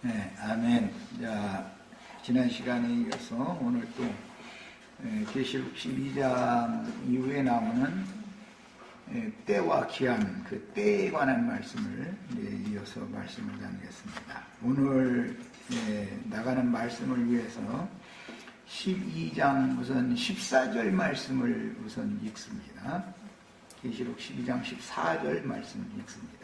네, 아멘. 자, 지난 시간에 이어서 오늘 또 계시록 12장 이후에 나오는 때와 기한, 그 때에 관한 말씀을 이어서 말씀을 나누겠습니다. 오늘 나가는 말씀을 위해서 12장 우선 14절 말씀을 우선 읽습니다. 계시록 12장 14절 말씀을 읽습니다.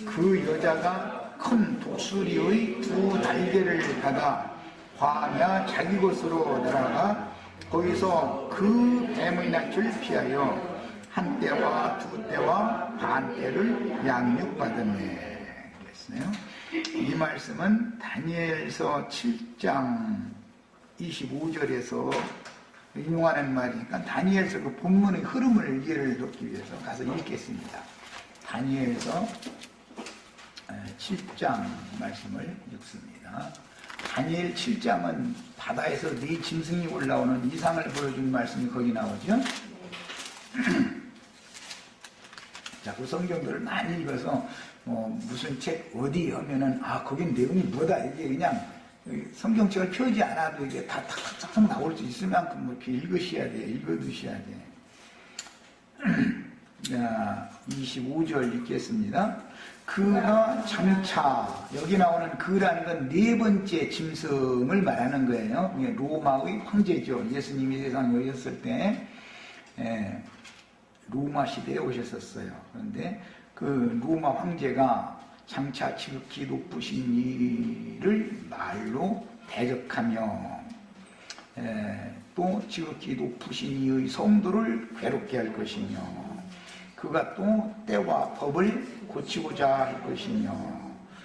그 여자가 큰 독수리의 두 날개를 받아 광야 자기 곳으로 날아가 거기서 그 뱀의 낯을 피하여 한 때와 두 때와 반 때를 양육받았네. 그랬어요. 이 말씀은 다니엘서 7장 25절에서 인용하는 말이니까 다니엘서 그 본문의 흐름을 이해를 돕기 위해서 가서 읽겠습니다. 다니엘서 7장 말씀을 읽습니다. 다니엘 7장은 바다에서 네 짐승이 올라오는 이상을 보여준 말씀이 거기 나오죠. 자, 그 성경들을 많이 읽어서 무슨 책 어디 하면은 거긴 내용이 뭐다 이게 그냥 성경책을 펴지 않아도 이게 다 탁탁탁 나올 수 있을 만큼 이렇게 읽으셔야 돼, 읽어두셔야 돼. 자, 25절 읽겠습니다. 그가 장차, 여기 나오는 그라는 건 네 번째 짐승을 말하는 거예요. 로마의 황제죠. 예수님이 세상에 오셨을 때 로마 시대에 오셨었어요. 그런데 그 로마 황제가 장차 지극히 높으신 이를 말로 대적하며 또 지극히 높으신 이의 성도를 괴롭게 할 것이며 그가 또 때와 법을 고치고자 할 것이며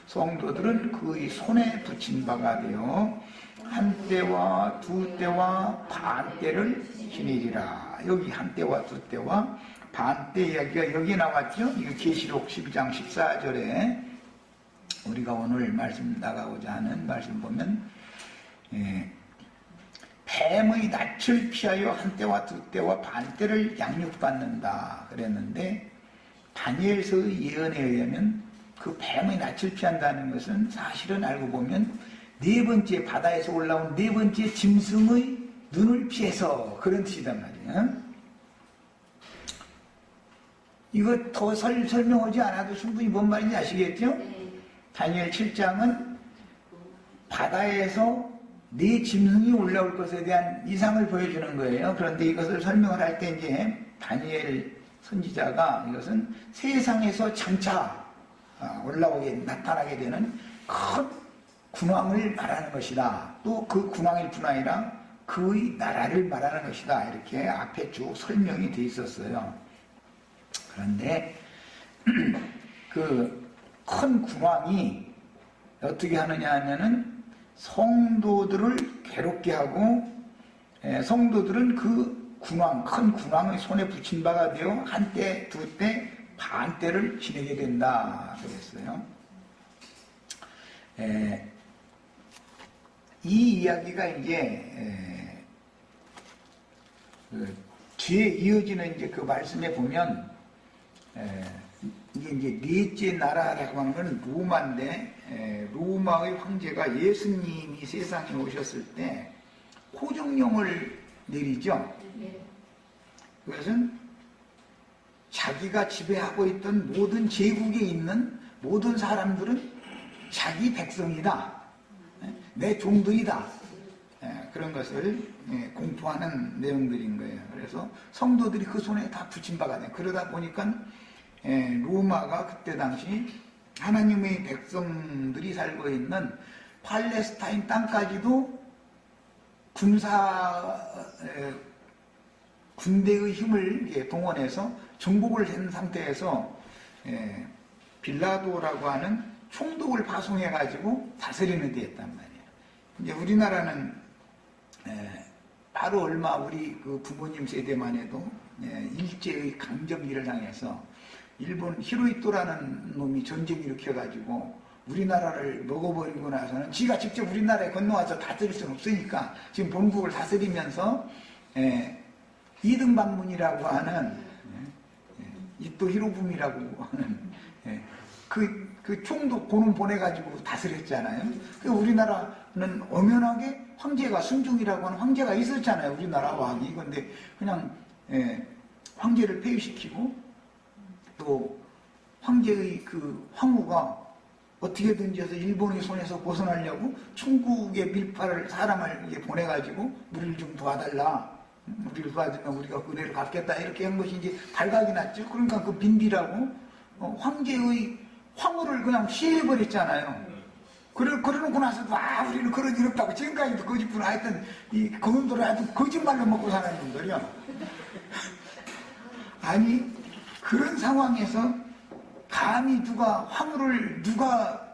성도들은 그의 손에 붙인 바가 되어 한 때와 두 때와 반 때를 지내리라. 여기 한 때와 두 때와 반 때 이야기가 여기 나왔죠. 이거 계시록 12장 14절에 우리가 오늘 말씀 나가고자 하는 말씀 보면 뱀의 낯을 피하여 한 때와 두 때와 반 때를 양육받는다 그랬는데 다니엘서의 예언에 의하면 그 뱀의 낯을 피한다는 것은 사실은 알고 보면 네 번째 바다에서 올라온 네 번째 짐승의 눈을 피해서 그런 뜻이단 말이에요. 이거 더 설명하지 않아도 충분히 뭔 말인지 아시겠죠? 다니엘 7장은 바다에서 네 짐승이 올라올 것에 대한 이상을 보여주는 거예요. 그런데 이것을 설명을 할 때 이제 다니엘 선지자가 이것은 세상에서 장차 나타나게 되는 큰 군왕을 말하는 것이다. 또 그 군왕일 뿐 아니라 그의 나라를 말하는 것이다. 이렇게 앞에 쭉 설명이 돼 있었어요. 그런데 그 큰 군왕이 어떻게 하느냐 하면은 성도들을 괴롭게 하고 성도들은 그 군왕, 큰 군왕의 손에 붙인 바가 되어 한 때, 두 때, 반 때를 지내게 된다 그랬어요. 이 이야기가 이제 뒤에 이어지는 이제 그 말씀에 보면 이게 이제 넷째 나라라고 하는 건 로마인데 로마의 황제가 예수님이 세상에 오셨을 때 호정령을 내리죠. 그것은 자기가 지배하고 있던 모든 제국에 있는 모든 사람들은 자기 백성이다. 내 종들이다. 그런 것을 공포하는 내용들인 거예요. 그래서 성도들이 그 손에 다 붙인 바가 돼요. 그러다 보니까 로마가 그때 당시 하나님의 백성들이 살고 있는 팔레스타인 땅까지도 군대의 힘을 동원해서 정복을 한 상태에서 빌라도라고 하는 총독을 파송해가지고 다스리는 데 했단 말이에요. 이제 우리나라는 바로 얼마 우리 그 부모님 세대만 해도 일제의 강점기를 당해서 일본 히로히토라는 놈이 전쟁 일으켜가지고 우리나라를 먹어버리고 나서는 지가 직접 우리나라에 건너와서 다스릴 수는 없으니까 지금 본국을 다스리면서 이등방문이라고 하는 이토 히로부미라고 하는 그 그 총도 고놈 보내가지고 다스렸잖아요. 그 우리나라는 엄연하게 황제가 순종이라고 하는 황제가 있었잖아요. 우리나라 왕이. 근데 그냥 황제를 폐위시키고 또 황제의 그 황후가 어떻게든지 해서 일본의 손에서 벗어나려고 중국의 밀파를 사람을 보내가지고 우리를 좀 도와달라. 우리를 도와주면 우리가 은혜를 갚겠다. 이렇게 한 것이 이제 발각이 났죠. 그러니까 그 빈비라고 황제의 황후를 그냥 시해버렸잖아요. 그러고 나서도 우리는 그런 일 없다고 지금까지도 거짓부를 하여튼 이 그놈들을 아주 거짓말로 먹고 사는 놈들이요. 아니 그런 상황에서 감히 누가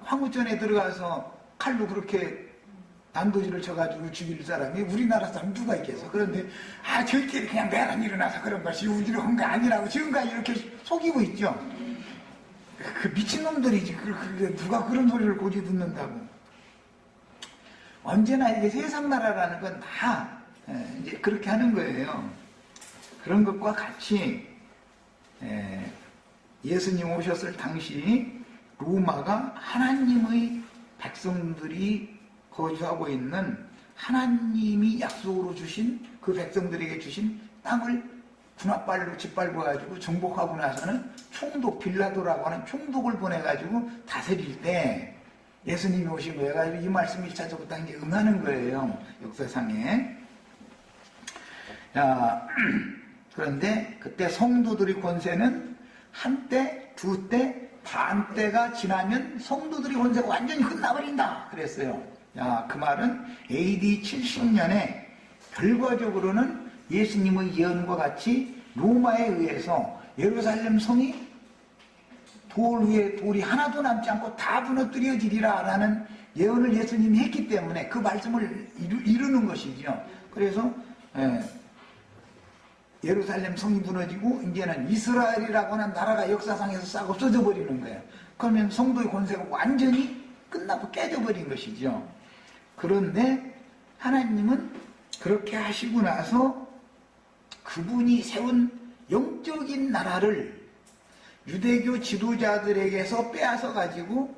황후전에 들어가서 칼로 그렇게 난도질을 쳐가지고 죽일 사람이 우리나라 사람 누가 있겠어. 그런데 저희끼리 그냥 내란 일어나서 그런 것이 우리를 한 거 아니라고 지금까지 이렇게 속이고 있죠. 그 미친놈들이지. 누가 그런 소리를 고지 듣는다고. 언제나 이게 세상 나라라는 건 다 이제 그렇게 하는 거예요. 그런 것과 같이 예수님 오셨을 당시 로마가 하나님의 백성들이 거주하고 있는 하나님이 약속으로 주신 그 백성들에게 주신 땅을 군합발로 짓밟아가지고 정복하고 나서는 총독 빌라도라고 하는 총독을 보내가지고 다스릴 때 예수님이 오신 거예요. 그래서 이 말씀이 1차적부터 이제 응하는 거예요. 역사상에. 그런데 그때 성도들의 권세는 한때, 두때, 반때가 지나면 성도들의 권세가 완전히 끝나버린다. 그랬어요. 그 말은 AD 70년에 결과적으로는 예수님의 예언과 같이 로마에 의해서 예루살렘 성이 돌 위에 돌이 하나도 남지 않고 다 무너뜨려지리라 라는 예언을 예수님이 했기 때문에 그 말씀을 이루는 것이죠. 그래서 예루살렘 성이 무너지고 이제는 이스라엘이라고 하는 나라가 역사상에서 싹 없어져 버리는 거예요. 그러면 성도의 권세가 완전히 끝나고 깨져버린 것이죠. 그런데 하나님은 그렇게 하시고 나서 그분이 세운 영적인 나라를 유대교 지도자들에게서 빼앗아 가지고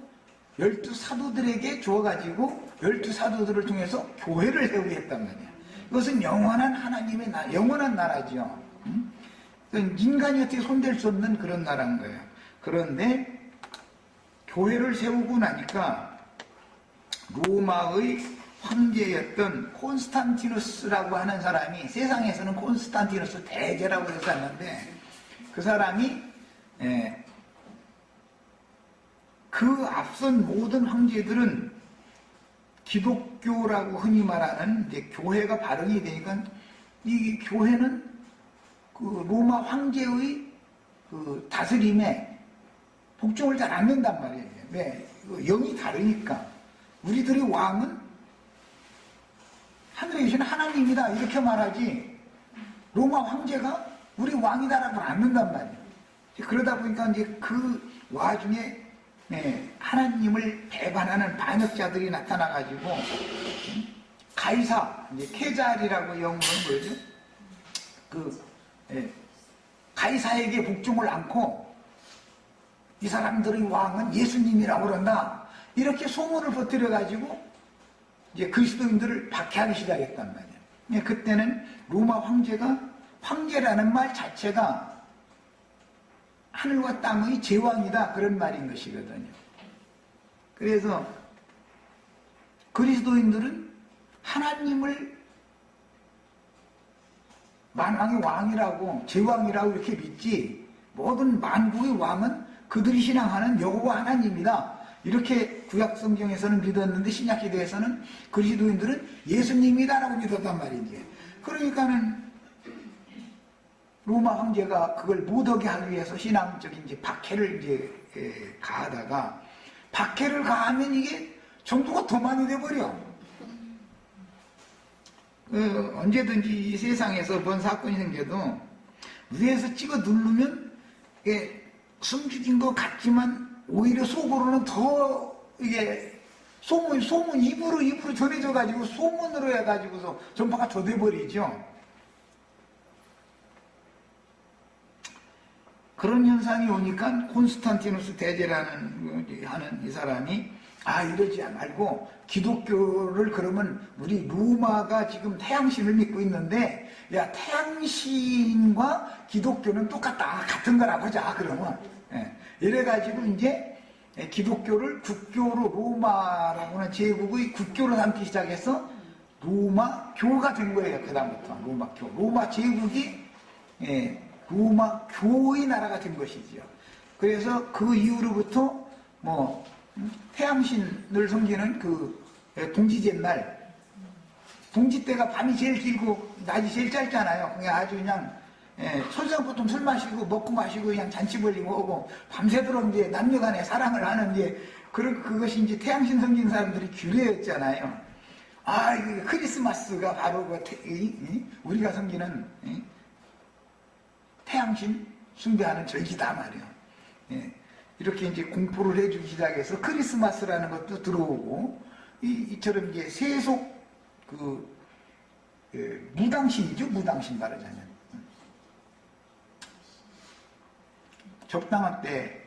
12사도들에게 주어 가지고 12사도들을 통해서 교회를 세우게 했단 말이에요. 이것은 영원한 하나님의 나라, 영원한 나라죠. 인간이 어떻게 손댈 수 없는 그런 나라인 거예요. 그런데 교회를 세우고 나니까 로마의 황제였던 콘스탄티누스라고 하는 사람이, 세상에서는 콘스탄티누스 대제라고 해서 하는데, 그 사람이 그 앞선 모든 황제들은 기독교라고 흔히 말하는 이제 교회가 발흥이 되니까 이 교회는 그 로마 황제의 그 다스림에 복종을 잘 안 한단 말이에요. 왜? 영이 다르니까. 우리들의 왕은 하늘에 계신 하나님이다 이렇게 말하지 로마 황제가 우리 왕이다라고 안 한단 말이에요. 그러다 보니까 이제 그 와중에 하나님을 배반하는 반역자들이 나타나가지고 가이사, 이제 케잘이라고 영어는 뭐죠? 가이사에게 복종을 않고 이 사람들의 왕은 예수님이라고 그런다. 이렇게 소문을 퍼뜨려가지고 이제 그리스도인들을 박해하기 시작했단 말이에요. 그때는 로마 황제라는 말 자체가 하늘과 땅의 제왕이다 그런 말인 것이거든요. 그래서 그리스도인들은 하나님을 만왕의 왕이라고 제왕이라고 이렇게 믿지 모든 만국의 왕은 그들이 신앙하는 여호와 하나님이다 이렇게 구약성경에서는 믿었는데 신약시대에서는 그리스도인들은 예수님이다라고 믿었단 말이지. 그러니까는 로마 황제가 그걸 못하게 하기 위해서 신앙적인 이제 박해를 이제 가하다가 박해를 가하면 이게 정도가 더 많이 돼버려. 언제든지 이 세상에서 뭔 사건이 생겨도 위에서 찍어 누르면 이게 숨죽인 것 같지만 오히려 속으로는 더 이게 소문 입으로 전해져 가지고 소문으로 해가지고서 전파가 더 돼버리죠. 그런 현상이 오니까 콘스탄티누스 대제라는 하는 이 사람이 이러지 말고 기독교를 그러면 우리 로마가 지금 태양신을 믿고 있는데 야 태양신과 기독교는 똑같다 같은 거라고 하자 그러면 이래가지고 이제 기독교를 국교로 로마라고 하는 제국의 국교로 삼기 시작해서 로마교가 된 거예요. 그 다음부터 로마교 로마 제국이 로마 교의 나라가 된 것이지요. 그래서 그 이후로부터 뭐 태양신을 섬기는 그 동지제 날 동지 때가 밤이 제일 길고 낮이 제일 짧잖아요. 그냥 아주 그냥 초저녁 보통 술 마시고 먹고 마시고 그냥 잔치 벌리고 오고 밤새도록 이제 남녀간에 사랑을 하는 이제 그것이 이제 태양신 섬기는 사람들이 규례였잖아요. 이 크리스마스가 바로 우리가 섬기는 태양신 숭배하는 절기다 말이에요. 이렇게 이제 공포를 해주기 시작해서 크리스마스라는 것도 들어오고 이처럼 이제 세속 무당신이죠. 무당신 말하자면 적당한 때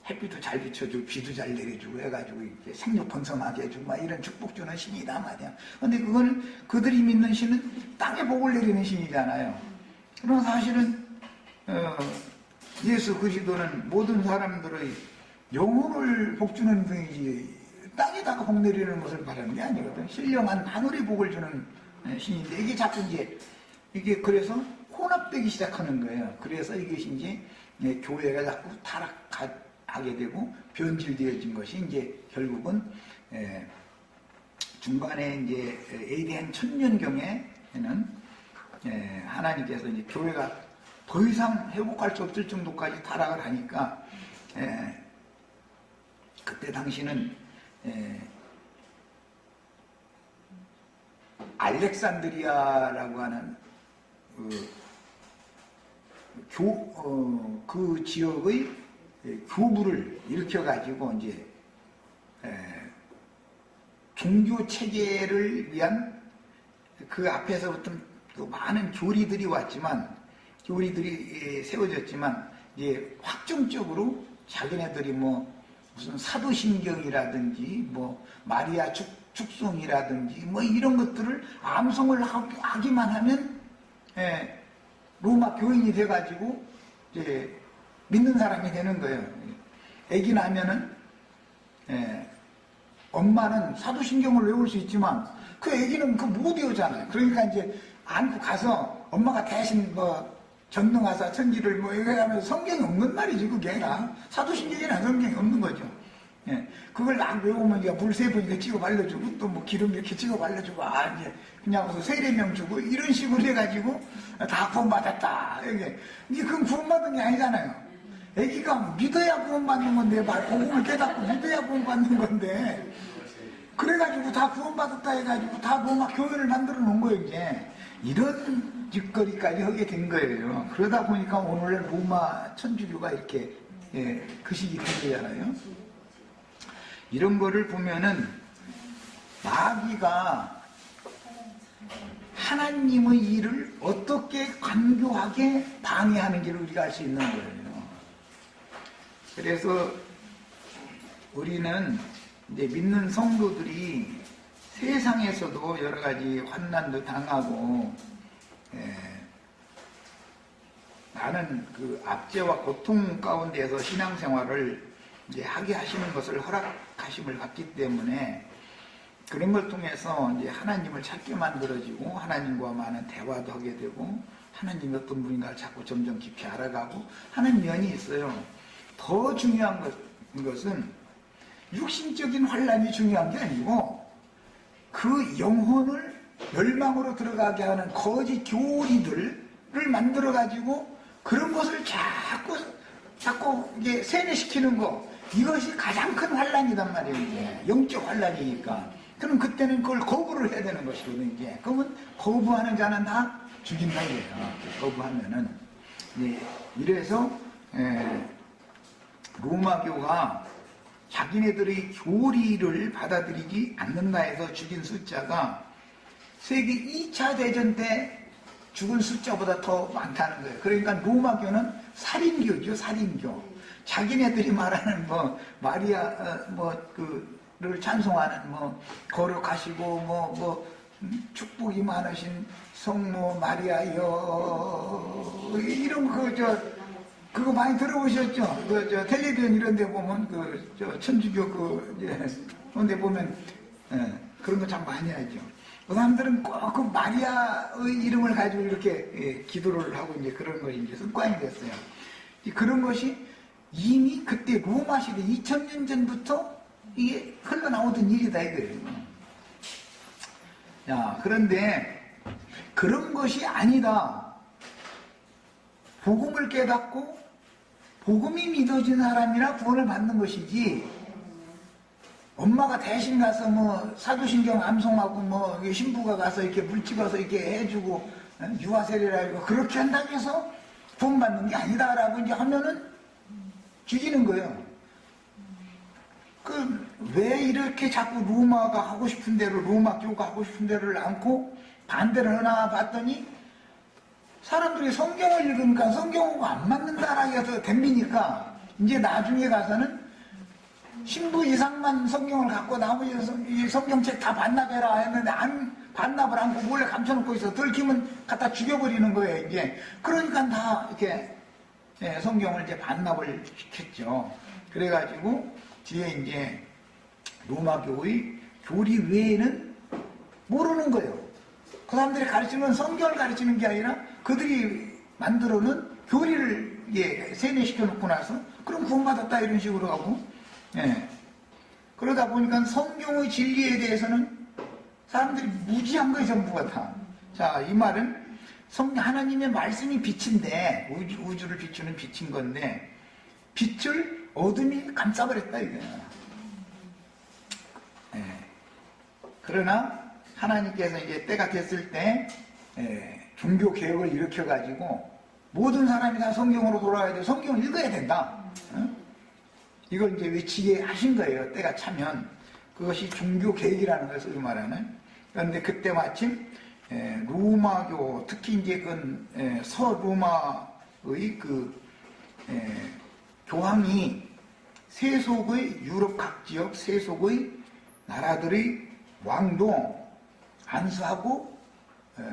햇빛도 잘 비춰주고 비도 잘 내려주고 해가지고 이렇게 생육 번성하게 해주고 막 이런 축복 주는 신이다 말이야. 근데 그거는 그들이 믿는 신은 땅에 복을 내리는 신이잖아요. 그럼 사실은 예수 그리스도는 모든 사람들의 영혼을 복주는 분이지 땅에다가 복 내리는 것을 바라는 게 아니거든. 신령한 하늘의 복을 주는 신인데 이게 자꾸 이게 그래서 혼합되기 시작하는 거예요. 그래서 이것이 이제 교회가 자꾸 타락하게 되고 변질되어진 것이 이제 결국은 중간에 이제 AD 한 1000년경에는 하나님께서 이제 교회가 더 이상 회복할 수 없을 정도까지 타락을 하니까 그때 당시는 알렉산드리아라고 하는 그 지역의 교부를 일으켜가지고 이제 종교 체계를 위한 그 앞에서부터 많은 교리들이 왔지만 교리들이 세워졌지만 이제 확정적으로 자기네들이 뭐 무슨 사도신경이라든지 뭐 마리아 축송이라든지 뭐 이런 것들을 암송을 하기만 하면 로마 교인이 돼가지고 이제 믿는 사람이 되는 거예요. 애기 나면은 엄마는 사도신경을 외울 수 있지만 그 애기는 못 외우잖아요. 그러니까 이제 안고 가서 엄마가 대신 뭐 전능하사 천지를 뭐 이거 하면서 성경이 없는 말이지 그게가 사도신경이나 성경이 없는 거죠. 그걸 막 외우면 이제 물 3번 이렇게 찍어 발라주고 또 뭐 기름 이렇게 찍어 발라주고 이제 그냥 무슨 세례명 주고 이런 식으로 해가지고 다 구원받았다. 이게 그건 구원받은 게 아니잖아요. 애기가 믿어야 구원받는 건데 복음을 깨닫고 믿어야 구원받는 건데 그래가지고 다 구원받았다 해가지고 다 로마 교회를 만들어 놓은 거예요. 이제 이런 짓거리까지 하게 된 거예요. 그러다 보니까 오늘날 로마 천주교가 이렇게 그 시기 된 거잖아요. 이런 거를 보면은 마귀가 하나님의 일을 어떻게 간교하게 방해하는지를 우리가 알 수 있는 거예요. 그래서 우리는 이제 믿는 성도들이 세상에서도 여러 가지 환난도 당하고 많은 그 압제와 고통 가운데에서 신앙생활을 이제 하게 하시는 것을 허락하심을 받기 때문에 그런 걸 통해서 이제 하나님을 찾게 만들어지고 하나님과 많은 대화도 하게 되고 하나님이 어떤 분인가를 자꾸 점점 깊이 알아가고 하는 면이 있어요. 더 중요한 것은 육신적인 환란이 중요한 게 아니고 그 영혼을 멸망으로 들어가게 하는 거짓 교리들을 만들어 가지고 그런 것을 자꾸 이게 세뇌시키는 거 이것이 가장 큰 환란이단 말이에요. 이제 영적 환란이니까. 그럼 그때는 그걸 거부를 해야 되는 것이거든요. 이제 그러면 거부하는 자는 다 죽인다 이거예요. 거부하면은 이래서 로마교가 자기네들의 교리를 받아들이지 않는다 해서 죽인 숫자가 세계 2차 대전 때 죽은 숫자보다 더 많다는 거예요. 그러니까 로마교는 살인교죠, 살인교. 자기네들이 말하는 뭐 마리아 그를 찬송하는 뭐 거룩하시고 축복이 많으신 성모 마리아여 이런 그거 많이 들어보셨죠? 텔레비전 이런 데 보면 천주교 그런 데 보면 그런 거 참 많이 하죠. 그 사람들은 꼭 그 마리아의 이름을 가지고 이렇게 기도를 하고 이제 그런 것이 이제 습관이 됐어요. 그런 것이 이미 그때 로마 시대 2000년 전부터 이게 흘러나오던 일이다 이거예요. 자, 그런데 그런 것이 아니다. 복음을 깨닫고 복음이 믿어진 사람이나 구원을 받는 것이지 엄마가 대신 가서 사도신경 암송하고 신부가 가서 이렇게 물 찍어서 이렇게 해주고 유아세례라 이거 그렇게 한다고 해서 구원 받는 게 아니다라고 이제 하면은 죽이는 거예요. 왜 이렇게 자꾸 로마가 하고 싶은 대로 로마 교가 하고 싶은 대로를 않고 반대를 하나 봤더니 사람들이 성경을 읽으니까 성경하고 안 맞는다라고 해서 덤비니까 이제 나중에 가서는 신부 이상만 성경을 갖고 나머지 성경책 다 반납해라 했는데 반납을 않고 몰래 감춰놓고 있어. 들키면 갖다 죽여버리는 거예요, 이제. 그러니까 다 이렇게 성경을 이제 반납을 시켰죠. 그래가지고 뒤에 이제 로마교의 교리 외에는 모르는 거예요. 그 사람들이 가르치는 성경을 가르치는 게 아니라 그들이 만들어 놓은 교리를 세뇌시켜 놓고 나서 그럼 구원받았다 이런 식으로 하고 그러다 보니까 성경의 진리에 대해서는 사람들이 무지한 거예요, 전부가 다. 자, 이 말은 하나님의 말씀이 빛인데 우주를 비추는 빛인 건데 빛을 어둠이 감싸버렸다 이거야. 그러나 하나님께서 이제 때가 됐을 때 종교 개혁을 일으켜가지고 모든 사람이 다 성경으로 돌아가야 돼. 성경을 읽어야 된다. 이걸 이제 외치게 하신 거예요. 때가 차면. 그것이 종교 개혁이라는 것을 말하는. 그런데 그때 마침 로마교, 특히 이제 서로마의 교황이 세속의 유럽 각 지역 세속의 나라들의 왕도 안수하고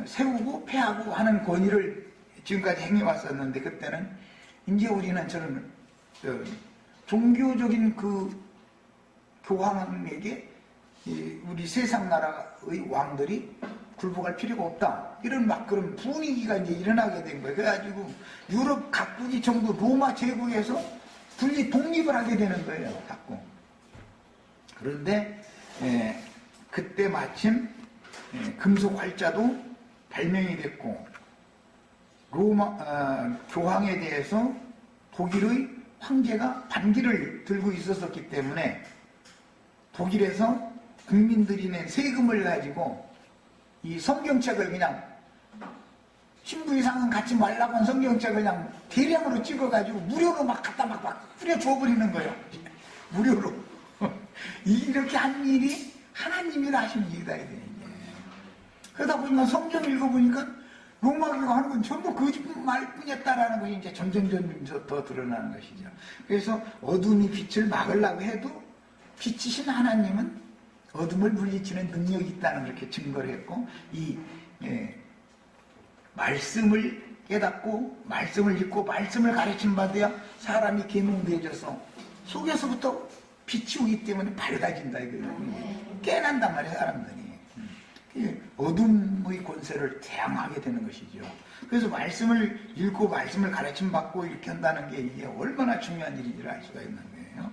세우고 폐하고 하는 권위를 지금까지 행해왔었는데 그때는 이제 우리는 저는 종교적인 그 교황에게 우리 세상 나라의 왕들이 굴복할 필요가 없다. 이런 막 그런 분위기가 이제 일어나게 된 거예요. 그래가지고 유럽 각국이 전부 로마 제국에서 독립을 하게 되는 거예요. 자꾸. 그런데 그때 마침 금속 활자도 발명이 됐고 로마 교황에 대해서 독일의 황제가 반기를 들고 있었기 때문에 독일에서 국민들이 낸 세금을 가지고 이 성경책을 그냥 신부 이상은 갖지 말라고 한 성경책을 그냥 대량으로 찍어가지고 무료로 막 갖다 막 뿌려 줘버리는 거예요. 무료로. 이렇게 한 일이 하나님이 하신 일이다. 그러다 보니까 성경 읽어보니까 로마교가 하는 건 전부 거짓말뿐이었다라는 것이 이제 점점 더 드러나는 것이죠. 그래서 어둠이 빛을 막으려고 해도 빛이신 하나님은 어둠을 물리치는 능력이 있다는 그렇게 증거를 했고 이 말씀을 깨닫고 말씀을 읽고 말씀을 가르침 받아야 사람이 계몽되어져서 속에서부터 빛이 오기 때문에 밝아진다 이거예요. 깨난단 말이에요, 사람들이. 어둠의 권세를 대항하게 되는 것이죠. 그래서 말씀을 읽고 말씀을 가르침 받고 이렇게 한다는 게 이게 얼마나 중요한 일인지를 알 수가 있는 거예요.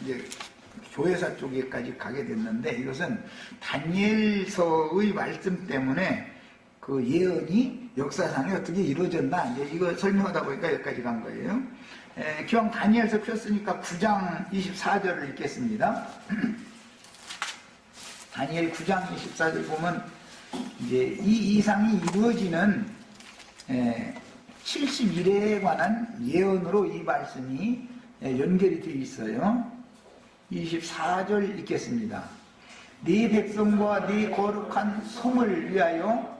이제 교회사 쪽에까지 가게 됐는데 이것은 다니엘서의 말씀 때문에 그 예언이 역사상에 어떻게 이루어졌나 이제 이거 설명하다 보니까 여기까지 간 거예요. 기왕 다니엘서 폈으니까 9장 24절을 읽겠습니다. 다니엘 9장 24절 보면 이제 이 이상이 이루어지는 71회에 관한 예언으로 이 말씀이 연결이 되어 있어요. 24절 읽겠습니다. 네 백성과 네 거룩한 성을 위하여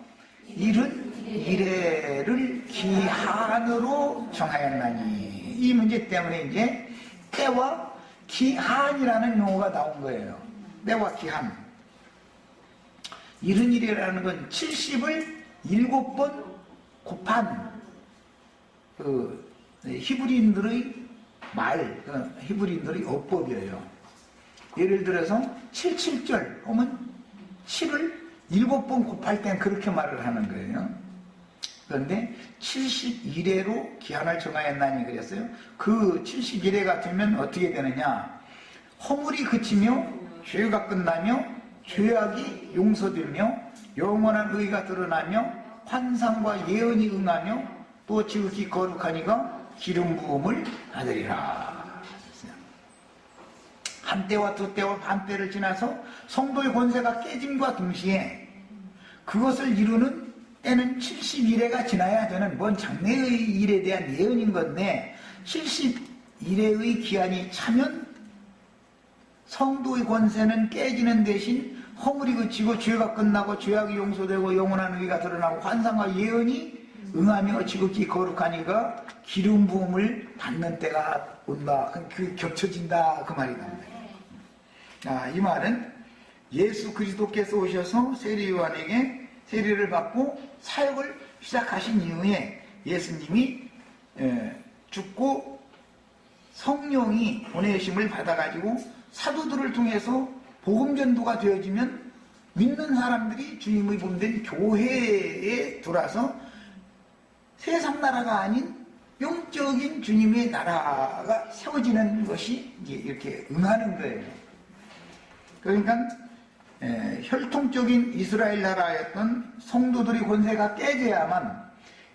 이른 70일해를 기한으로 정하였나니. 이 문제 때문에 이제 때와 기한이라는 용어가 나온 거예요. 때와 기한. 70일이라는 건 70을 7번 곱한 그 히브리인들의 히브리인들의 어법이에요. 예를 들어서 77절 하면 7을 7번 곱할 땐 그렇게 말을 하는 거예요. 그런데 71회로 기한을 정하였나니 그랬어요. 그 71회가 되면 어떻게 되느냐? 허물이 그치며 죄가 끝나며 죄악이 용서되며 영원한 의가 드러나며 환상과 예언이 응하며 또 지극히 거룩하니가 기름 부음을 받으리라. 한때와 두때와 반때를 지나서 성도의 권세가 깨짐과 동시에 그것을 이루는 때는 71회가 지나야 되는 뭔 장래의 일에 대한 예언인 건데 71회의 기한이 차면 성도의 권세는 깨지는 대신 허물이 그치고 죄가 끝나고 죄악이 용서되고 영원한 의가 드러나고 환상과 예언이 응하며 지극히 거룩하니가 기름 부음을 받는 때가 온다. 그 겹쳐진다 그 말이다. 이 말은 예수 그리스도께서 오셔서 세례 요한에게 세례를 받고 사역을 시작하신 이후에 예수님이 죽고 성령이 보내심을 받아가지고 사도들을 통해서 복음 전도가 되어지면 믿는 사람들이 주님의 몸된 교회에 들어와서 세상 나라가 아닌 영적인 주님의 나라가 세워지는 것이 이제 이렇게 응하는 거예요. 그러니까 혈통적인 이스라엘 나라였던 성도들의 권세가 깨져야만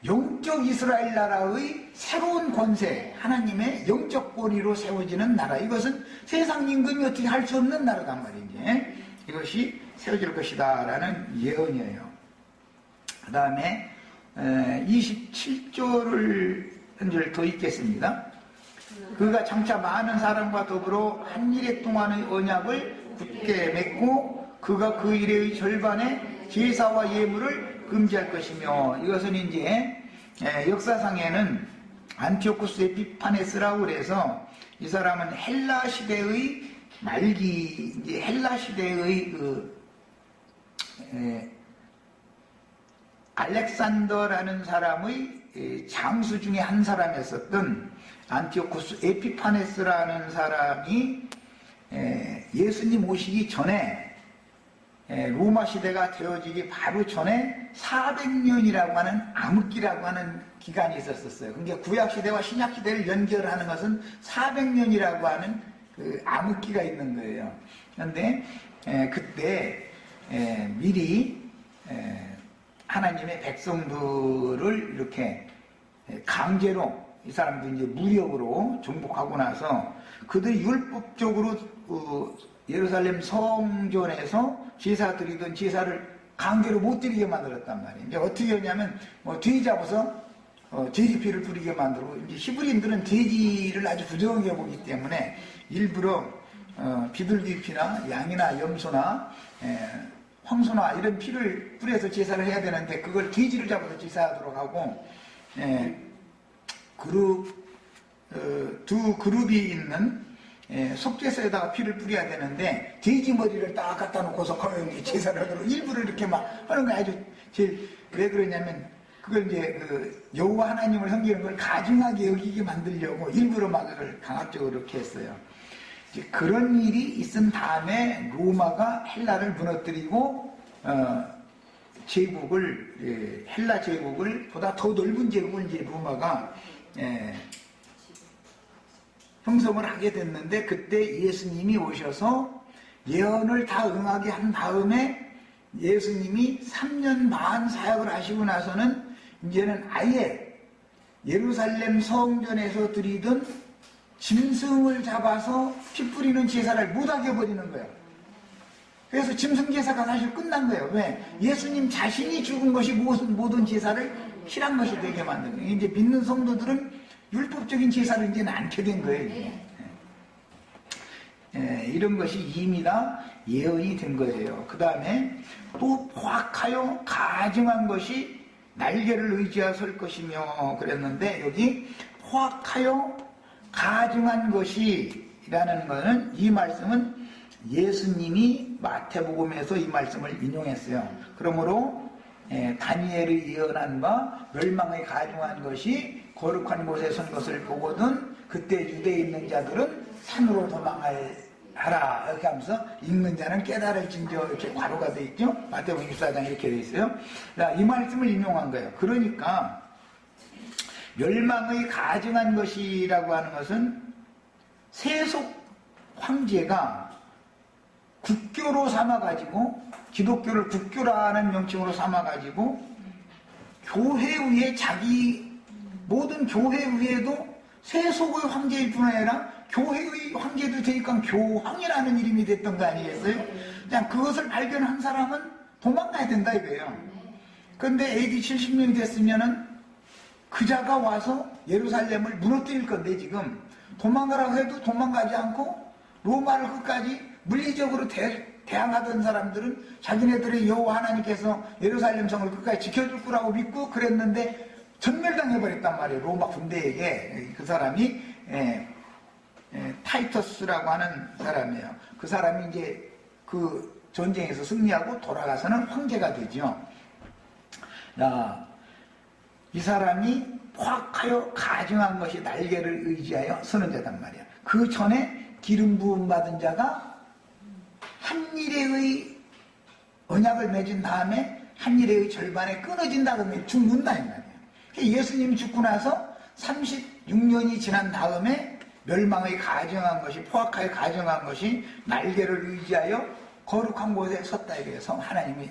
영적 이스라엘 나라의 새로운 권세, 하나님의 영적 권위로 세워지는 나라. 이것은 세상 임금이 어떻게 할 수 없는 나라단 말이지. 이것이 세워질 것이다 라는 예언이에요. 그 다음에 27절을 한 절 더 읽겠습니다. 그가 장차 많은 사람과 더불어 한 일에 동안의 언약을 굳게 맺고 그가 그 일의 절반에 제사와 예물을 금지할 것이며, 이것은 이제 역사상에는 안티오쿠스 에피파네스라고 그래서 이 사람은 헬라 시대의 말기, 이제 헬라 시대의 알렉산더라는 사람의 장수 중에 한 사람이었었던 안티오쿠스 에피파네스라는 사람이 예수님 오시기 전에 로마 시대가 되어지기 바로 전에 400년이라고 하는 암흑기라고 하는 기간이 있었어요. 그러니까 구약 시대와 신약 시대를 연결하는 것은 400년이라고 하는 그 암흑기가 있는 거예요. 그런데 그때 미리 하나님의 백성들을 이렇게 강제로 이 사람도 이제 무력으로 정복하고 나서 그들이 율법적으로 예루살렘 성전에서 제사 드리던 제사를 강제로 못 드리게 만들었단 말이에요. 이제 어떻게 하냐면 돼지 잡아서 돼지 피를 뿌리게 만들고, 이제 히브리인들은 돼지를 아주 부정하게 보기 때문에 일부러 비둘기 피나 양이나 염소나 황소나 이런 피를 뿌려서 제사를 해야 되는데 그걸 돼지를 잡아서 제사하도록 하고, 두 그룹이 있는 속죄소에다가 피를 뿌려야 되는데 돼지 머리를 딱 갖다 놓고서 제사를 하도록 일부러 이렇게 막 하는 거 아주 제일, 왜 그러냐면 그걸 이제 여호와 하나님을 섬기는 걸 가증하게 여기게 만들려고 일부러 막 그걸 강압적으로 이렇게 했어요. 이제 그런 일이 있은 다음에 로마가 헬라를 무너뜨리고 제국을, 헬라 제국을 보다 더 넓은 제국을 이제 로마가 형성을 하게 됐는데, 그때 예수님이 오셔서 예언을 다 응하게 한 다음에 예수님이 3년 반 사역을 하시고 나서는 이제는 아예 예루살렘 성전에서 드리던 짐승을 잡아서 피 뿌리는 제사를 못하게 해버리는 거예요. 그래서 짐승 제사가 사실 끝난 거예요. 왜? 예수님 자신이 죽은 것이 모든 제사를 실한 것이 되게 만든 거예요. 이제 믿는 성도들은 율법적인 제사를 이제는 않게 된 거예요. 이런 것이 이미 다 예언이 된 거예요. 그 다음에 또 포악하여 가증한 것이 날개를 의지하여 설 것이며 그랬는데, 여기 포악하여 가증한 것이라는 것은, 이 말씀은 예수님이 마태복음에서 이 말씀을 인용했어요. 그러므로 다니엘의 예언한 바 멸망의 가증한 것이 거룩한 곳에 선 것을 보거든 그때 유대에 있는 자들은 산으로 도망하라 이렇게 하면서 읽는 자는 깨달을진저 이렇게 괄호가 되어 있죠. 마태복음 24장 이렇게 되어 있어요. 이 말씀을 인용한 거예요. 그러니까 멸망의 가증한 것이라고 하는 것은 세속 황제가 국교로 삼아가지고, 기독교를 국교라는 명칭으로 삼아가지고 교회 위에 모든 교회 위에도 세속의 황제일 뿐 아니라 교회의 황제도 되니까 교황이라는 이름이 됐던 거 아니겠어요? 그냥 그것을 발견한 사람은 도망가야 된다 이거예요. 그런데 AD 70년이 됐으면은 그자가 와서 예루살렘을 무너뜨릴 건데, 지금 도망가라고 해도 도망가지 않고 로마를 끝까지 물리적으로 대항하던 사람들은 자기네들의 여호와 하나님께서 예루살렘 성을 끝까지 지켜줄 거라고 믿고 그랬는데 전멸당해버렸단 말이에요. 로마 군대에게. 그 사람이 타이터스라고 하는 사람이에요. 그 사람이 이제 그 전쟁에서 승리하고 돌아가서는 황제가 되죠. 이 사람이 포악하여 가증한 것이 날개를 의지하여 서는 자단 말이야. 그 전에 기름 부음 받은 자가 한일의 언약을 맺은 다음에 한일의 절반에 끊어진다 그러면 죽는다 이 말이야. 예수님이 죽고 나서 36년이 지난 다음에 멸망의 가증한 것이, 포악하여 가증한 것이 날개를 의지하여 거룩한 곳에 섰다 이거예요. 하나님이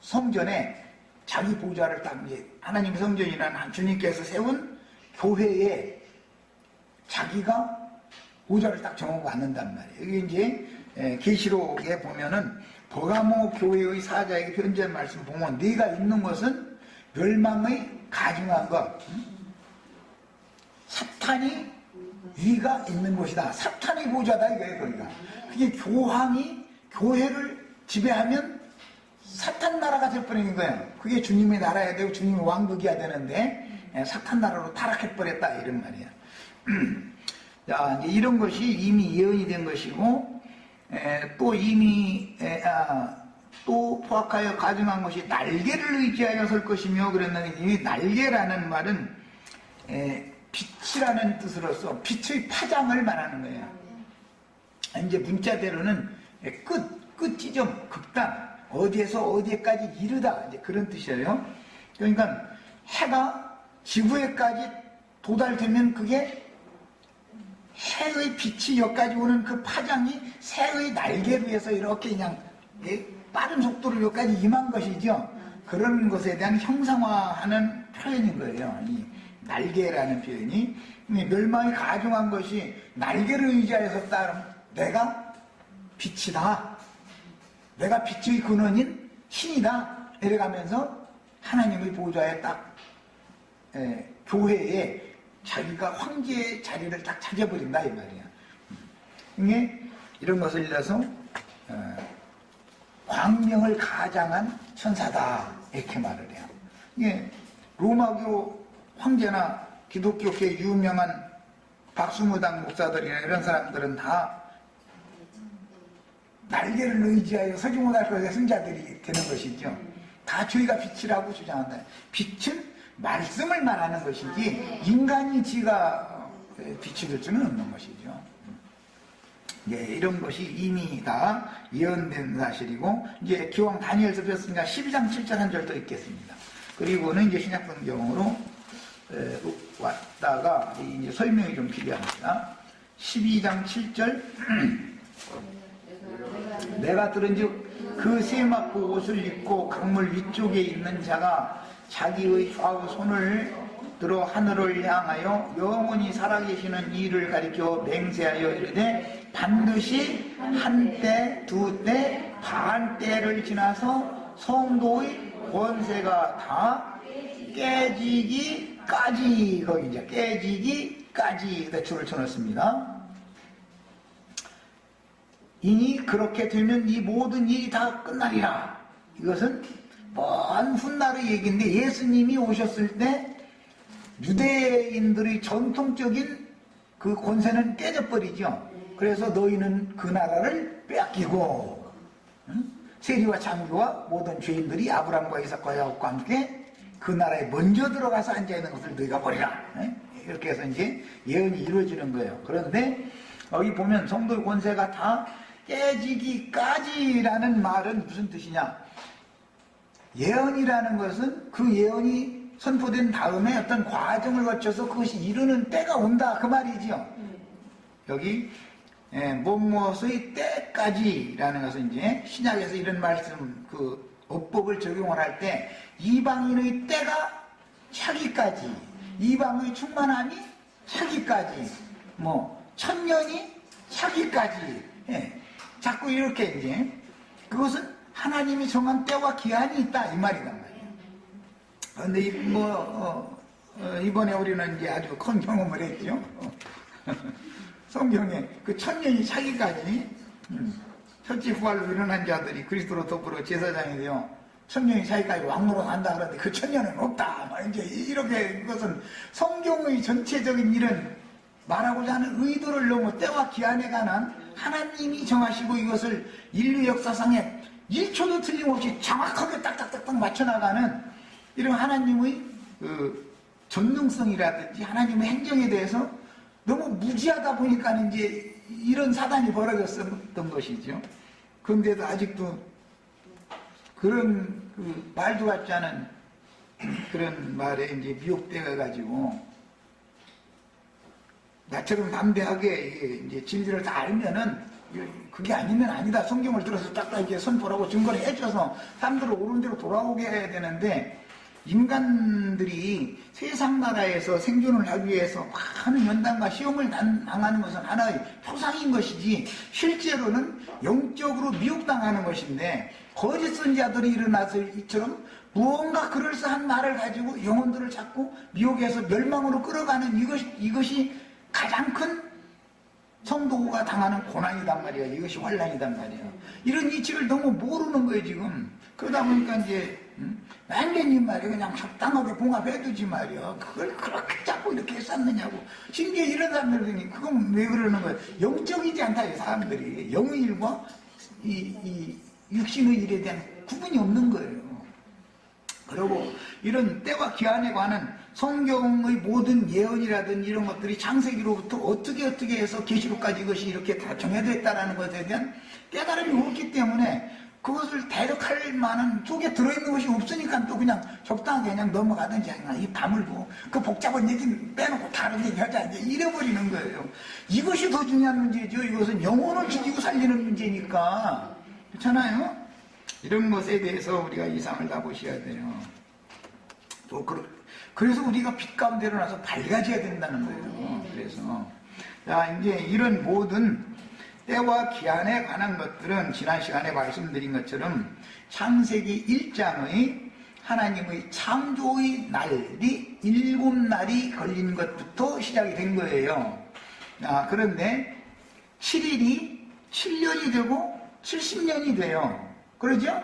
성전에 자기 보좌를 딱, 하나님의 성전이라는 주님께서 세운 교회에 자기가 보좌를 딱 정하고 앉는단 말이에요. 이게 이제 계시록에 보면은 버가모 교회의 사자에게 편지한 말씀 보면, 네가 있는 것은 멸망의 가증한 것, 사탄이 위가 있는 곳이다. 사탄의 보좌다 이거예요. 거기가. 그게 교황이 교회를 지배하면 사탄 나라가 될 뻔한 거예요. 그게 주님의 나라야 되고 주님의 왕국이야 되는데 사탄 나라로 타락해버렸다 이런 말이야. 자, 이제 이런 것이 이미 예언이 된 것이고, 또 이미 또 포악하여 가증한 것이 날개를 의지하여 설 것이며 그랬는데, 이 날개라는 말은 빛이라는 뜻으로서 빛의 파장을 말하는 거예요. 이제 문자대로는 끝 지점, 극단, 어디에서 어디에까지 이르다, 이제 그런 뜻이에요. 그러니까 해가 지구에까지 도달되면 그게 해의 빛이 여기까지 오는 그 파장이 새의 날개로 해서 이렇게 그냥 빠른 속도로 여기까지 임한 것이죠. 그런 것에 대한 형상화하는 표현인 거예요. 이 날개라는 표현이. 멸망이 가중한 것이 날개를 의지하여 섰다. 내가 빛이다. 내가 빛의 근원인 신이다. 이래가면서 하나님의 보좌에 딱 교회에 자기가 황제의 자리를 딱 차져버린다 이 말이야. 이게 이런 것을 일러서 광명을 가장한 천사다 이렇게 말을 해요. 이게 로마교 황제나 기독교계 유명한 박수무당 목사들이나 이런 사람들은 다 날개를 의지하여 서지 못할 것의 승자들이 되는 것이죠. 다 저희가 빛이라고 주장한다. 빛은 말씀을 말하는 것이지 인간이 지가 빛이 될 수는 없는 것이죠. 이런 것이 이미 다 예언된 사실이고, 이제 기왕 다니엘서 배웠으니까 12장 7절 한 절 더 읽겠습니다. 그리고는 이제 신약 성경으로 왔다가 이제 설명이 좀 필요합니다. 12장 7절 내가 들은즉 그 세마포 옷을 입고 강물 위쪽에 있는 자가 자기의 좌우 손을 들어 하늘을 향하여 영원히 살아계시는 이를 가리켜 맹세하여 이르되 반드시 한때 두때 반때를 지나서 성도의 권세가 다 깨지기까지, 거기 이제 깨지기까지 줄을 쳐놓습니다. 이니 그렇게 되면 이 모든 일이 다 끝나리라. 이것은 먼 훗날의 얘기인데 예수님이 오셨을 때 유대인들의 전통적인 그 권세는 깨져버리죠. 그래서 너희는 그 나라를 빼앗기고 세리와 장교와 모든 죄인들이 아브라함과 이삭과 야곱과 함께 그 나라에 먼저 들어가서 앉아있는 것을 너희가 버리라. 이렇게 해서 이제 예언이 이루어지는 거예요. 그런데 여기 보면 성도의 권세가 다 깨지기까지라는 말은 무슨 뜻이냐? 예언이라는 것은 그 예언이 선포된 다음에 어떤 과정을 거쳐서 그것이 이루는 때가 온다 그 말이지요. 여기 무엇의 때까지라는 것은 이제 신약에서 이런 말씀 그 어법을 적용을 할 때 이방인의 때가 차기까지, 이방의 충만함이 차기까지, 뭐 천년이 차기까지, 자꾸 이렇게 이제 그것은 하나님이 정한 때와 기한이 있다 이 말이란 말이에요. 그런데 이번에 우리는 이제 아주 큰 경험을 했죠. 성경에 그 천년이 차기까지 첫째 부활로 일어난 자들이 그리스도로 더불어 제사장이 되어 천년이 차기까지 왕노로 간다 그러는데 그 천년은 없다. 이제 이렇게 그것은 성경의 전체적인 일은 말하고자 하는 의도를 너무 때와 기한에 관한 하나님이 정하시고 이것을 인류 역사상에 1초도 틀림없이 정확하게 딱딱딱딱 맞춰나가는 이런 하나님의 그 전능성이라든지 하나님의 행정에 대해서 너무 무지하다 보니까 이제 이런 사단이 벌어졌었던 것이죠. 그런데도 아직도 그런 그 말도 같지 않은 그런 말에 이제 미혹되어 가지고 나처럼 담대하게 이제 진리를 다 알면은 그게 아니면 아니다. 성경을 들어서 딱딱 이제 선포하고 증거를 해줘서 사람들을 옳은 대로 돌아오게 해야 되는데 인간들이 세상 나라에서 생존을 하기 위해서 많은 연단과 시험을 당하는 것은 하나의 표상인 것이지 실제로는 영적으로 미혹당하는 것인데 거짓 선지자들이 일어나서 이처럼 무언가 그럴싸한 말을 가지고 영혼들을 자꾸 미혹해서 멸망으로 끌어가는 이것이 가장 큰 성도가 당하는 고난이단 말이야. 이것이 환난이단 말이야. 이런 이치를 너무 모르는 거예요 지금. 그러다 보니까 이제 완전히 말이야 그냥 적당하게 봉합해두지 말이야. 그걸 그렇게 자꾸 이렇게 했었느냐고. 심지어 이런 사람들이 그건 왜 그러는 거야. 영적이지 않다 이 사람들이. 영의 일과 이 육신의 일에 대한 구분이 없는 거예요. 그리고 이런 때와 기한에 관한 성경의 모든 예언이라든지 이런 것들이 창세기로부터 어떻게 해서 계시록까지 이것이 이렇게 다 정해졌다는 것에 대한 깨달음이 없기 때문에 그것을 대적할 만한 속에 들어있는 것이 없으니까 또 그냥 적당하게 그냥 넘어가든지 입 다물고 그 복잡한 얘기는 빼놓고 다른 얘기 하자 이제 이래버리는 거예요. 이것이 더 중요한 문제죠. 이것은 영혼을 죽이고 살리는 문제니까. 그렇잖아요? 이런 것에 대해서 우리가 이상을 다 보셔야 돼요. 또 그래서 우리가 빛 가운데로 나서 밝아져야 된다는 거예요. 그래서 자 이제 이런 모든 때와 기한에 관한 것들은 지난 시간에 말씀드린 것처럼 창세기 1장의 하나님의 창조의 날이 7날이 걸린 것부터 시작이 된 거예요. 그런데 7일이 7년이 되고 70년이 돼요. 그러죠?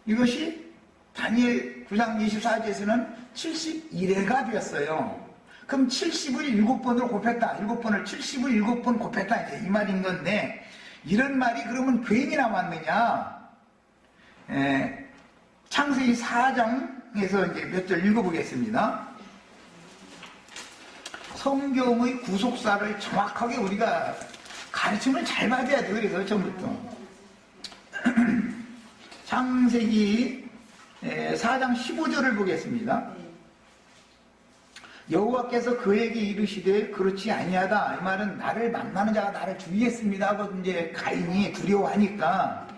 이것이 다니엘 9장 24절에서는 71회가 되었어요. 그럼 70을 7번으로 곱했다. 7번을 70을 7번 곱했다. 이제 이 말인 건데 이런 말이 그러면 괜히 나왔느냐? 창세기 4장에서 이제 몇 절 읽어보겠습니다. 성경의 구속사를 정확하게 우리가 가르침을 잘 받아야 돼요. 그래서 처음부터. 창세기 4장 15절을 보겠습니다. 여호와께서 그에게 이르시되 그렇지 아니하다. 이 말은 나를 만나는 자가 나를 죽이겠습니다 하고 이제 가인이 두려워하니까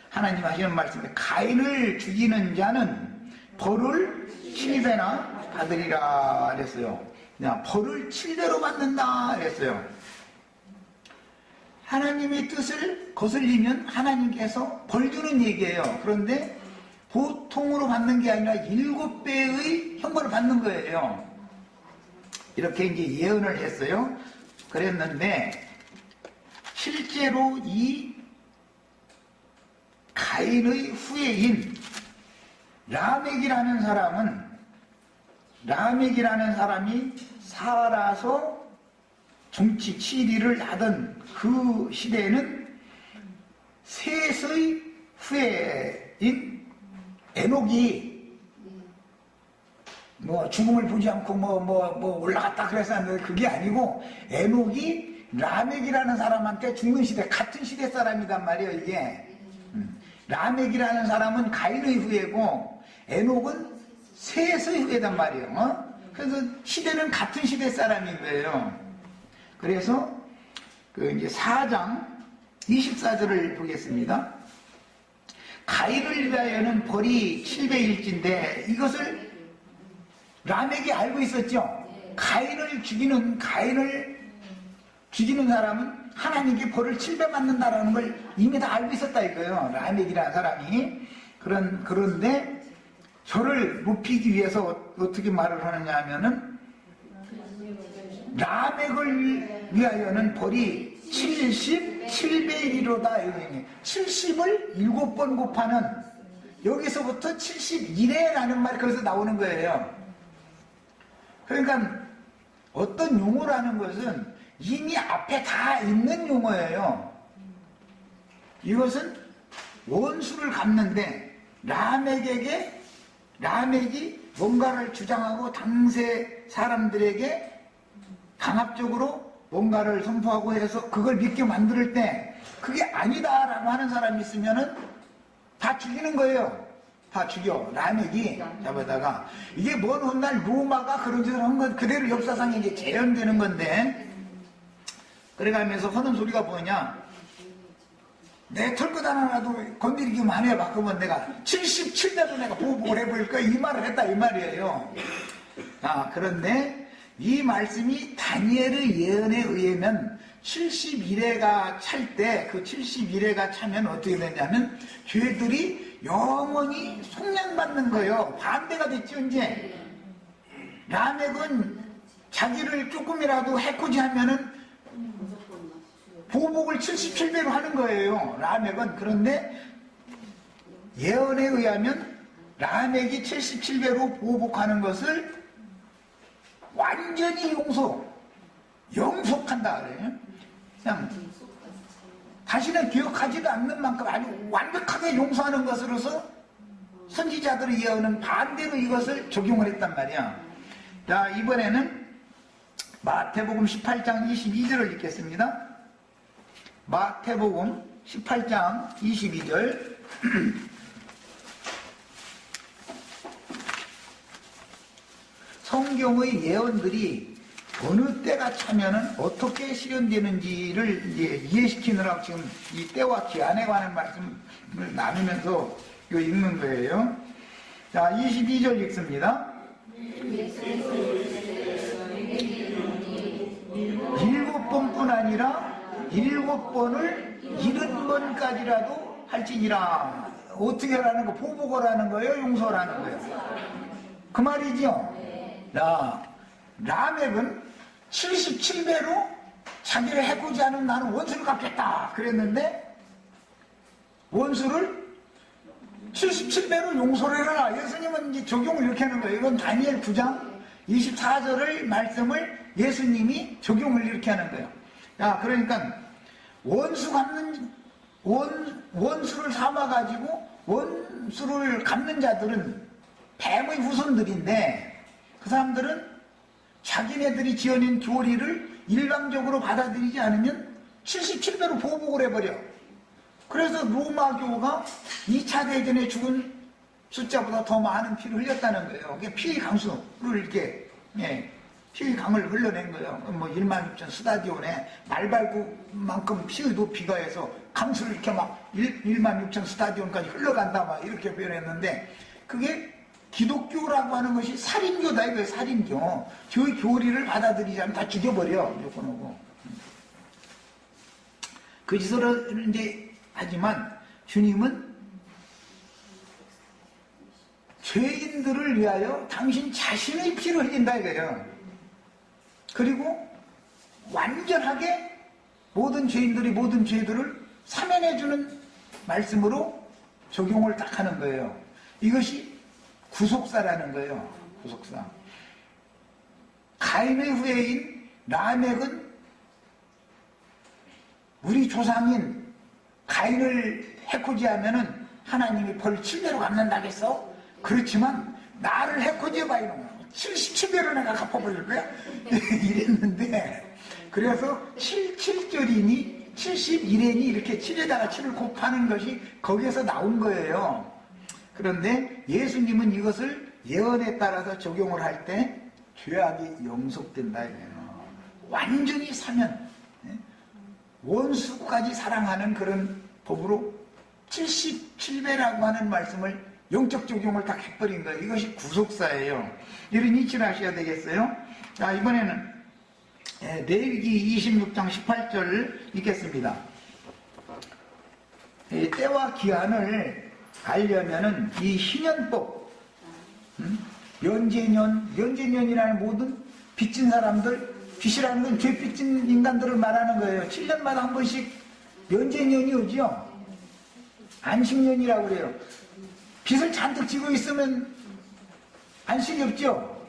하나님 하시는 말씀에 가인을 죽이는 자는 벌을 7배나 받으리라 그랬어요. 그냥 벌을 7배로 받는다 그랬어요. 하나님의 뜻을 거슬리면 하나님께서 벌 주는 얘기예요. 그런데 보통으로 받는 게 아니라 7배의 형벌을 받는 거예요. 이렇게 이제 예언을 했어요. 그랬는데 실제로 이 가인의 후예인 라멕이라는 사람이 살아서 정치 치리를 하던 그 시대에는 셋의 후예인 에녹이 뭐 죽음을 보지 않고 뭐 올라갔다 그랬었는데 그게 아니고 에녹이 라멕이라는 사람한테 죽는 시대 같은 시대 사람이단 말이에요 이게. 라멕이라는 사람은 가인의 후예고 에녹은 셋의 후예단 말이에요. 그래서 시대는 같은 시대 사람인 거예요. 그래서 그 이제 4장 24절을 보겠습니다. 가인을 위하여는 벌이 700일째인데 이것을 라멕이 알고 있었죠. 가인을 죽이는 사람은 하나님께 벌을 7배 받는다라는 걸 이미 다 알고 있었다 이거예요. 라멕이라는 사람이. 그런데 저를 높이기 위해서 어떻게 말을 하느냐 하면은 라멕을 위하여는 벌이 77배이로다. 70을 7번 곱하는 여기서부터 71회라는 말이 거기서 나오는 거예요. 그러니까 어떤 용어라는 것은 이미 앞에 다 있는 용어예요. 이것은 원수를 갚는데 라멕이 뭔가를 주장하고 당세 사람들에게 강압적으로 뭔가를 선포하고 해서 그걸 믿게 만들 때 그게 아니다라고 하는 사람이 있으면은 다 죽이는 거예요. 다 죽여. 라멕이 잡아다가 이게 먼 훗날 로마가 그런 짓을 한 건 그대로 역사상에 이제 재현되는 건데 그래가면서 하는 소리가 뭐냐? 내 털끝 하나라도 건드리기만 해봐. 그러면 내가 77대도 내가 보복을 해버릴 거야. 이 말을 했다 이 말이에요. 그런데 이 말씀이 다니엘의 예언에 의하면 71회가 찰 때 그 71회가 차면 어떻게 되냐면 죄들이 영원히 속량받는 거예요. 반대가 됐죠 이제. 라멕은 자기를 조금이라도 해코지하면은 보복을 77배로 하는 거예요. 라멕은. 그런데 예언에 의하면 라멕이 77배로 보복하는 것을 완전히 영속한다 그래요. 그냥 다시는 기억하지도 않는 만큼 아주 완벽하게 용서하는 것으로서 선지자들의 예언은 반대로 이것을 적용을 했단 말이야. 자, 이번에는 마태복음 18장 22절을 읽겠습니다. 마태복음 18장 22절 성경의 예언들이 어느 때가 차면은 어떻게 실현되는지를 이제 이해시키느라고 지금 이 때와 기한에 관한 말씀을 나누면서 이거 읽는 거예요. 자, 22절 읽습니다. 7번뿐 아니라 7번을 70번까지라도 할지니라. 어떻게 하라는 거? 보복을 하는 거예요? 용서라는 거예요? 그 말이죠. 라멕은 77배로 자기를 해코지 하는 나는 원수를 갚겠다 그랬는데 원수를 77배로 용서를 해라. 예수님은 이제 적용을 이렇게 하는 거예요. 이건 다니엘 9장 24절의 말씀을 예수님이 적용을 이렇게 하는 거예요. 그러니까 원수를 삼아가지고 원수를 갚는 자들은 뱀의 후손들인데 그 사람들은 자기네들이 지어낸 교리를 일방적으로 받아들이지 않으면 77배로 보복을 해버려. 그래서 로마교가 2차 대전에 죽은 숫자보다 더 많은 피를 흘렸다는 거예요. 그게 피의 강수를 이렇게 피의 강을 흘러낸 거예요. 뭐 16,000 스타디온에 말발굽만큼 피의 높이가 해서 강수를 이렇게 막 16,000 스타디온까지 흘러간다 막 이렇게 표현했는데 그게 기독교라고 하는 것이 살인교다 이거예요. 살인교. 저희 교리를 받아들이지 않으면 다 죽여버려. 무조건 오고. 그 짓을 이제 하지만 주님은 죄인들을 위하여 당신 자신의 피를 흘린다 이거예요. 그리고 완전하게 모든 죄인들이 모든 죄들을 사면해주는 말씀으로 적용을 딱 하는 거예요. 이것이 구속사라는 거예요. 구속사. 가인의 후예인 라멕은 우리 조상인 가인을 해코지하면은 하나님이 벌 7배로 갚는다겠어? 그렇지만 나를 해코지해봐 이놈아. 77배로 내가 갚아버릴 거야? 이랬는데 그래서 77절이니 71엔이 이렇게 7에다가 7을 곱하는 것이 거기에서 나온 거예요. 그런데 예수님은 이것을 예언에 따라서 적용을 할 때 죄악이 영속된다 이거예요. 완전히 사면 원수까지 사랑하는 그런 법으로 77배라고 하는 말씀을 영적 적용을 다 해버린 거예요. 이것이 구속사예요. 이런 이치를 하셔야 되겠어요. 자, 이번에는 레위기 26장 18절 읽겠습니다. 때와 기한을 알려면은 이 희년법, 면제년이라는 모든 빚진 사람들, 빚이라는 건 죄 빚진 인간들을 말하는 거예요. 7년마다 한 번씩 면제년이 오죠. 안식년이라고 그래요. 빚을 잔뜩 지고 있으면 안식이 없죠.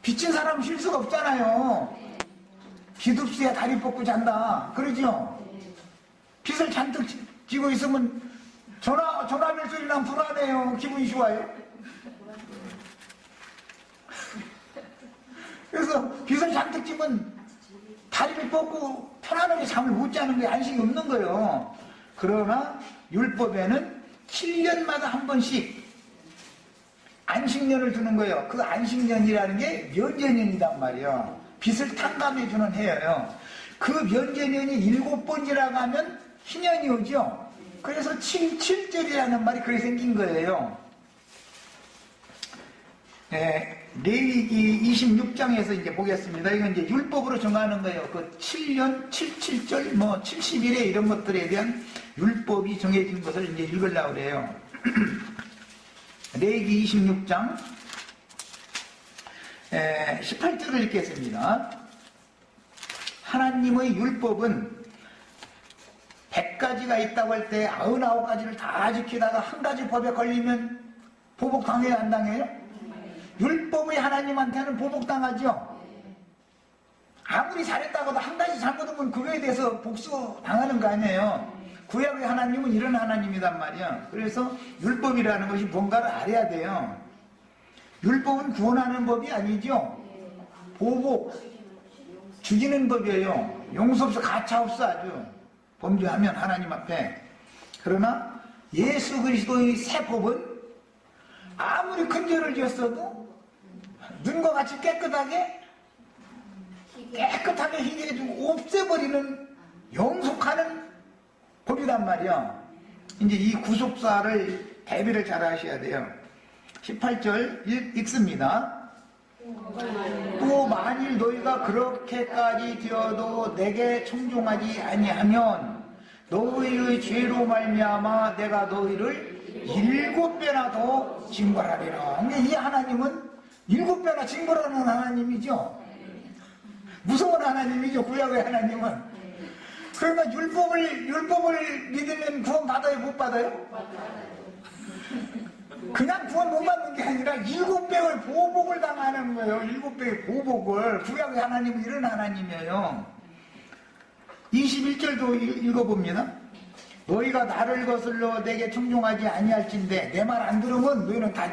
빚진 사람은 쉴 수가 없잖아요. 빚 없이야 다리 뻗고 잔다. 그러죠. 빚을 잔뜩 지고 있으면 전화벨 소리 나면 불안해요. 기분이 좋아요. 그래서 빚을 잔뜩 지면 다리를 뻗고 편안하게 잠을 못 자는 게 안식이 없는 거예요. 그러나 율법에는 7년마다 한 번씩 안식년을 주는 거예요. 그 안식년이라는 게 면제년이란 말이에요. 빚을 탕감해주는 해예요. 그 면제년이 7번 지나가면 희년이 오죠. 그래서 7절이라는 말이 그렇게 생긴 거예요. 레위기 26장에서 이제 보겠습니다. 이건 이제 율법으로 정하는 거예요. 그 7년, 77절, 70일에 이런 것들에 대한 율법이 정해진 것을 이제 읽으려고 그래요. 레위기 26장 18절을 읽겠습니다. 하나님의 율법은 100가지가 있다고 할 때 99가지를 다 지키다가 한 가지 법에 걸리면 보복당해요, 안 당해요? 율법의 하나님한테는 보복당하죠. 아무리 잘했다고도 한 가지 잘못하면 그거에 대해서 복수당하는 거 아니에요. 구약의 하나님은 이런 하나님이란 말이야. 그래서 율법이라는 것이 뭔가를 알아야 돼요. 율법은 구원하는 법이 아니죠. 보복, 죽이는 법이에요. 용서 없어, 가차 없어 아주. 범죄하면 하나님 앞에. 그러나 예수 그리스도의 새 법은 아무리 큰 죄를 지었어도 눈과 같이 깨끗하게 희게 해주고 없애버리는 영속하는 법이란 말이야. 이제 이 구속사를 대비를 잘 하셔야 돼요. 18절 읽습니다. 또 만일 너희가 그렇게까지 되어도 내게 청종하지 아니하면 너희의 죄로 말미암아 내가 너희를 7배나 더 징벌하리라. 근데 이 하나님은 7배나 징벌하는 하나님이죠. 무서운 하나님이죠. 구약의 하나님은. 그러면 율법을 믿으면 구원 받아요? 못 받아요? 그냥 구원 못 받는 게 아니라 7배의 보복을 당하는 거예요. 7배의 보복을. 구약의 하나님은 이런 하나님이에요. 21절도 읽어봅니다. 너희가 나를 거슬러 내게 청종하지 아니할진대 내 말 안 들으면 너희는 다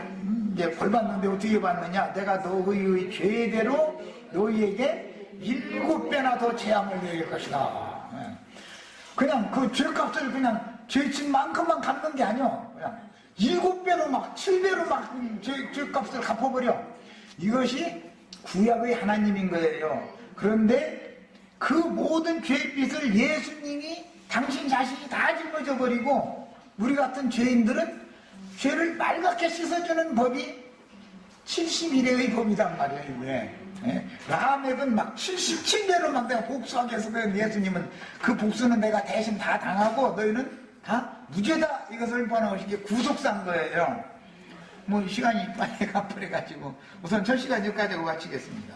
이제 벌 받는데 어떻게 받느냐. 내가 너희의 죄대로 너희에게 7배나 더 재앙을 내릴 것이다. 그냥 그 죄값을 그냥 죄진 만큼만 갚는 게 아니야. 그냥 7배로 막 7배로 막 죄값을 갚아버려. 이것이 구약의 하나님인 거예요. 그런데 그 모든 죄빚을 예수님이 당신 자신이 다 짊어져 버리고 우리 같은 죄인들은 죄를 맑게 씻어주는 법이 71회의 법이란 말이에요. 이게. 라멕은 막 77배로 막 내가 복수하게 해서 예수님은 그 복수는 내가 대신 다 당하고 너희는 다 무죄다. 이것을 번하고 이게 구속사인 거예요. 뭐 시간이 빨리 가버려가지고 우선 첫 시간 여기까지 하고 마치겠습니다.